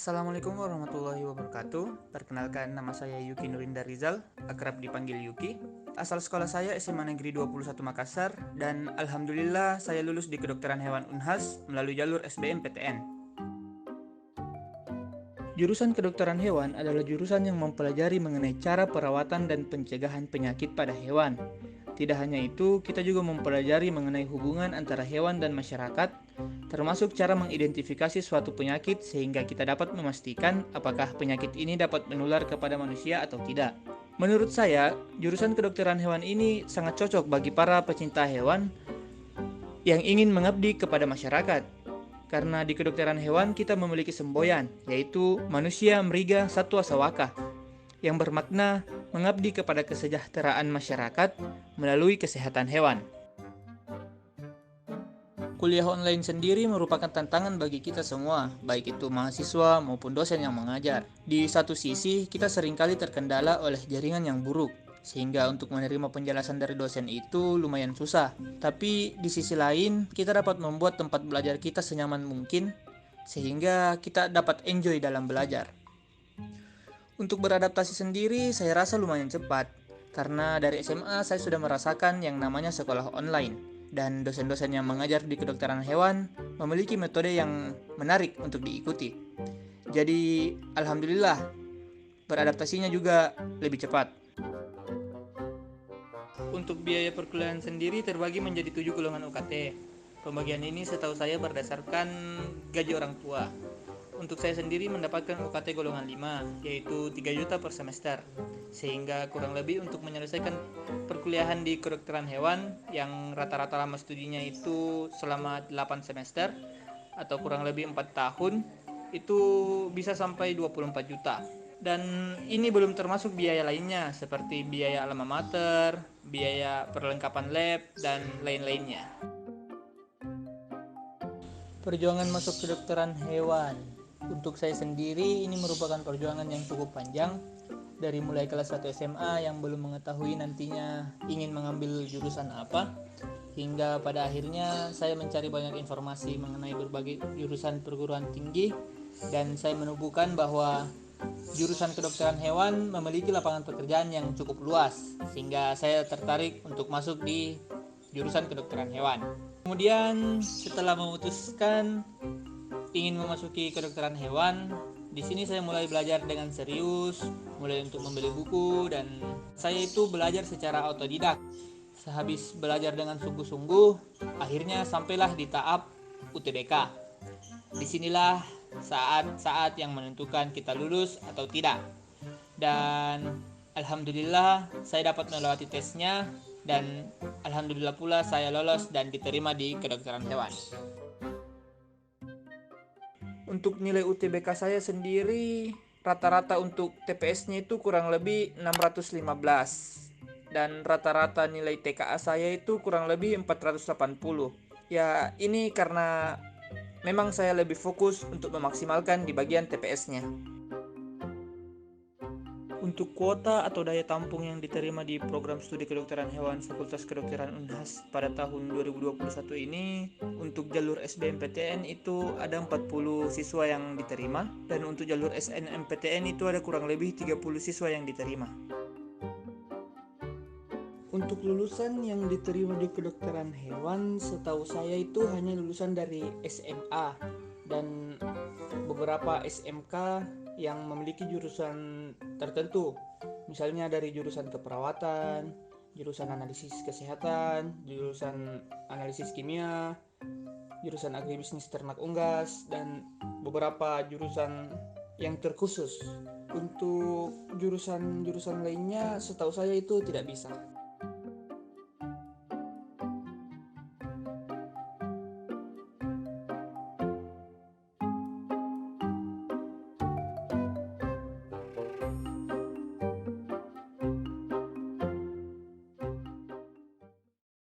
Assalamualaikum warahmatullahi wabarakatuh. Perkenalkan, nama saya Yuki Nurinda Rizal, akrab dipanggil Yuki. Asal sekolah saya SMA Negeri 21 Makassar, dan alhamdulillah saya lulus di Kedokteran Hewan Unhas melalui jalur SBMPTN. Jurusan kedokteran hewan adalah jurusan yang mempelajari mengenai cara perawatan dan pencegahan penyakit pada hewan. Tidak hanya itu, kita juga mempelajari mengenai hubungan antara hewan dan masyarakat, termasuk cara mengidentifikasi suatu penyakit sehingga kita dapat memastikan apakah penyakit ini dapat menular kepada manusia atau tidak. Menurut saya, jurusan kedokteran hewan ini sangat cocok bagi para pecinta hewan yang ingin mengabdi kepada masyarakat. Karena di kedokteran hewan kita memiliki semboyan, yaitu manusia meriga satwa sawaka, yang bermakna mengabdi kepada kesejahteraan masyarakat melalui kesehatan hewan. Kuliah online sendiri merupakan tantangan bagi kita semua, baik itu mahasiswa maupun dosen yang mengajar. Di satu sisi, kita seringkali terkendala oleh jaringan yang buruk, sehingga untuk menerima penjelasan dari dosen itu lumayan susah. Tapi di sisi lain, kita dapat membuat tempat belajar kita senyaman mungkin, sehingga kita dapat enjoy dalam belajar. Untuk beradaptasi sendiri, saya rasa lumayan cepat, karena dari SMA saya sudah merasakan yang namanya sekolah online. Dan dosen-dosen yang mengajar di kedokteran hewan memiliki metode yang menarik untuk diikuti. Jadi, alhamdulillah, beradaptasinya juga lebih cepat. Untuk biaya perkuliahan sendiri terbagi menjadi 7 golongan UKT. Pembagian ini setahu saya berdasarkan gaji orang tua. Untuk saya sendiri mendapatkan UKT golongan 5, yaitu 3 juta per semester. Sehingga kurang lebih untuk menyelesaikan perkuliahan di kedokteran hewan yang rata-rata lama studinya itu selama 8 semester atau kurang lebih 4 tahun, itu bisa sampai 24 juta. Dan ini belum termasuk biaya lainnya seperti biaya alma mater, biaya perlengkapan lab, dan lain-lainnya. Perjuangan masuk kedokteran hewan. Untuk saya sendiri ini merupakan perjuangan yang cukup panjang, dari mulai kelas 1 SMA yang belum mengetahui nantinya ingin mengambil jurusan apa, hingga pada akhirnya saya mencari banyak informasi mengenai berbagai jurusan perguruan tinggi, dan saya menemukan bahwa jurusan kedokteran hewan memiliki lapangan pekerjaan yang cukup luas, sehingga saya tertarik untuk masuk di jurusan kedokteran hewan. Kemudian setelah memutuskan ingin memasuki kedokteran hewan, di sini saya mulai belajar dengan serius, mulai untuk membeli buku, dan saya itu belajar secara otodidak. Sehabis belajar dengan sungguh-sungguh, akhirnya sampailah di tahap UTBK. Disinilah saat-saat yang menentukan kita lulus atau tidak. Dan alhamdulillah saya dapat melewati tesnya, dan alhamdulillah pula saya lolos dan diterima di kedokteran hewan. Untuk nilai UTBK saya sendiri, rata-rata untuk TPS-nya itu kurang lebih 615. Dan rata-rata nilai TKA saya itu kurang lebih 480. Ya, ini karena memang saya lebih fokus untuk memaksimalkan di bagian TPS-nya. Untuk kuota atau daya tampung yang diterima di program studi kedokteran hewan Fakultas Kedokteran Unhas pada tahun 2021 ini, untuk jalur SBMPTN itu ada 40 siswa yang diterima, dan untuk jalur SNMPTN itu ada kurang lebih 30 siswa yang diterima. Untuk lulusan yang diterima di kedokteran hewan, setahu saya itu hanya lulusan dari SMA dan beberapa SMK yang memiliki jurusan tertentu, misalnya dari jurusan keperawatan, jurusan analisis kesehatan, jurusan analisis kimia, jurusan agribisnis ternak unggas, dan beberapa jurusan yang terkhusus. Untuk jurusan-jurusan lainnya setahu saya itu tidak bisa.